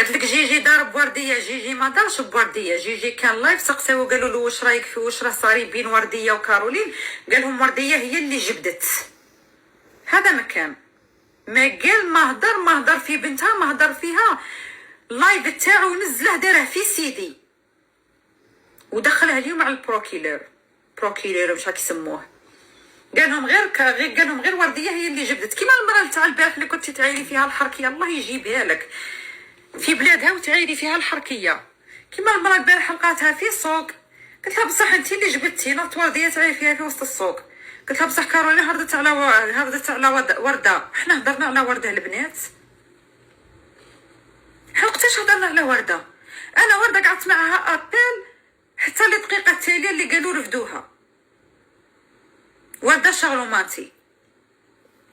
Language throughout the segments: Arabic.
قالت لك جيجي دار بورديه، جيجي ما دارش بورديه. جيجي كان لايف سقساو قالوا له واش رايك في واش راه صاري بين ورديه وكارولين، قال لهم ورديه هي اللي جبدت. هذا ما كان ما قال، ما هضر في بنتها، ما هضر فيها. لايف تاعو نزله داره في سيدي ودخلها اليوم على بروكيلور واش راك يسموه. قال لهم غير ورديه هي اللي جبدت. كيما المراه تاع البارح اللي كنتي تعيري فيها الحركيه، الله يجيبها لك في بلادها وتعيري فيها الحركيه. كيما المراه البارح لقاتها في السوق، قلت لها بصح انت اللي جبدتي ناط ورديه تعيري فيها في وسط السوق. قلت لها بصح كارولين هردت على ورده. احنا هضرنا على ورده البنات، احنا وقتاش هضرنا على ورده؟ انا ورده قعدت معها ابل حتى الدقيقه التاليه اللي قالوا رفدوها. ورده شغلوماتي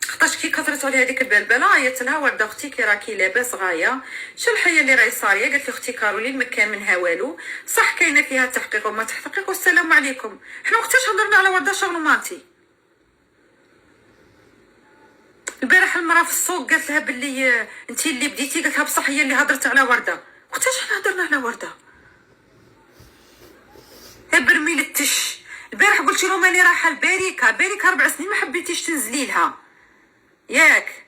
خاطرش كي كثرت عليها هذيك البلبله عيطت لها ورده اختي كي راكي لاباس غايه، شو الحياه اللي راهي صاريه؟ قالت لي اختي كارولين ما كان منها والو، صح كاينه فيها تحقيق وما تحقيق والسلام عليكم. احنا وقتاش هضرنا على ورده شغلوماتي؟ البارح المراه في السوق قالت لها باللي انت اللي بديتي، قالت لها بصح هي اللي هضرت على ورده. وقتاش احنا هضرنا على ورده؟ برميل التش البارح قلت لهم اني رايحه لباريكا 4 سنين ما حبيتيش تنزلي لها ياك.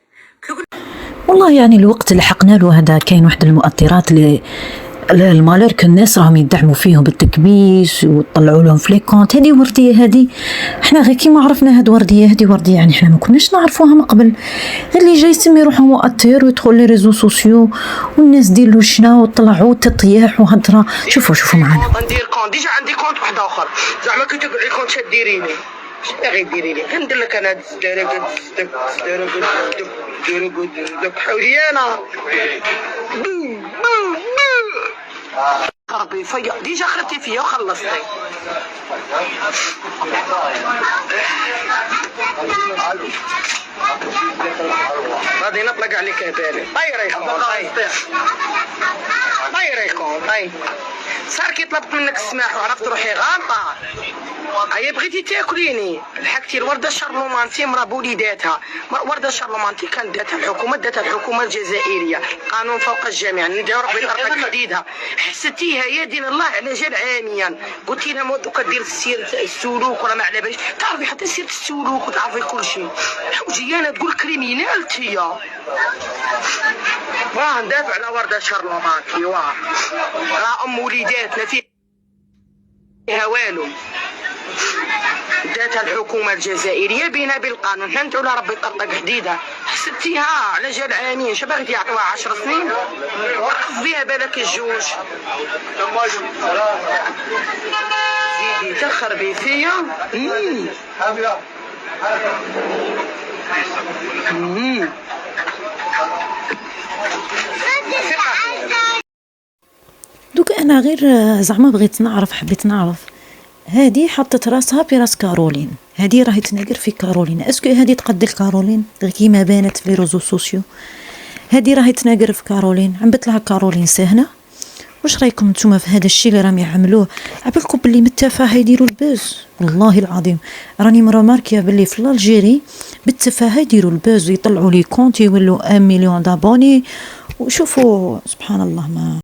والله يعني الوقت اللي حقنا له هذا كاين واحد المؤثرات اللي المالورك الناس راهم يدعموا فيهم بالتكبيس ويطلعوا لهم في لي كونت. هذه ورديه، هذه احنا غير كيما عرفنا هذه ورديه يعني احنا ما كناش نعرفوها من قبل. غير اللي جاي يسمي روحه مؤثر ويدخل لي ريزو سوسيو والناس ديروا شنا وطلعوا تطياح وهضره. شوفوا معنا ندير كونت، ديجا عندي كونت واحد اخر، زعما كي تقعدي كونت شديريني باغي ديري لي غندير لك انا دك حولي انا ربي فيا ديجا خربتي فيا وخلصتي. غادي نطلق عليك بالي طيريكم صار كي طلبت منك السماح وعرفت روحي غلطه. هيا بغيتي تاكليني لحقتي الورده شارلومانتي مرا بوليداتها. ورده شارلومانتي كانت داتها الحكومه الجزائريه، قانون فوق الجميع، ندير ربي طرقك حديدها. حسيتيها يا دين الله على جال عاميا، قلتي لها دوكا دير سيره السلوك ولا ما على باليش، تعرفي حتى سيره السلوك وتعرفي كل شيء. حوجي انا تقول كريمينالتي واه ندافع على ورده شارلومانتي واه راه ام وليداتنا فيها والو. داتها الحكومه الجزائريه بينا بالقانون، حنا ندعو لها ربي يطرطق حديده. حسبتيها على جال عامين، اش باغي يعطيوها 10 سنين وقف بها بالك الجوج. زيدي تخربي فيا. دوك انا غير زعما حبيت نعرف هذه حطت راسها في راس كارولين، هذه راهي تناقر في كارولين. اسكو هذه تقدر كارولين غير كيما بانت في ريزو سوسيو؟ هذه راهي تناقر في كارولين، عمبت لها كارولين ساهنه. واش رايكم نتوما في هذا الشيء اللي راهم يعملوه؟ عبالكم باللي متفاهه يديروا البوز؟ والله العظيم راني ماركيه باللي في الجيري بالتفاهه يديروا البوز ويطلعوا لي كونت يولوا 1 مليون دابوني. وشوفوا سبحان الله ما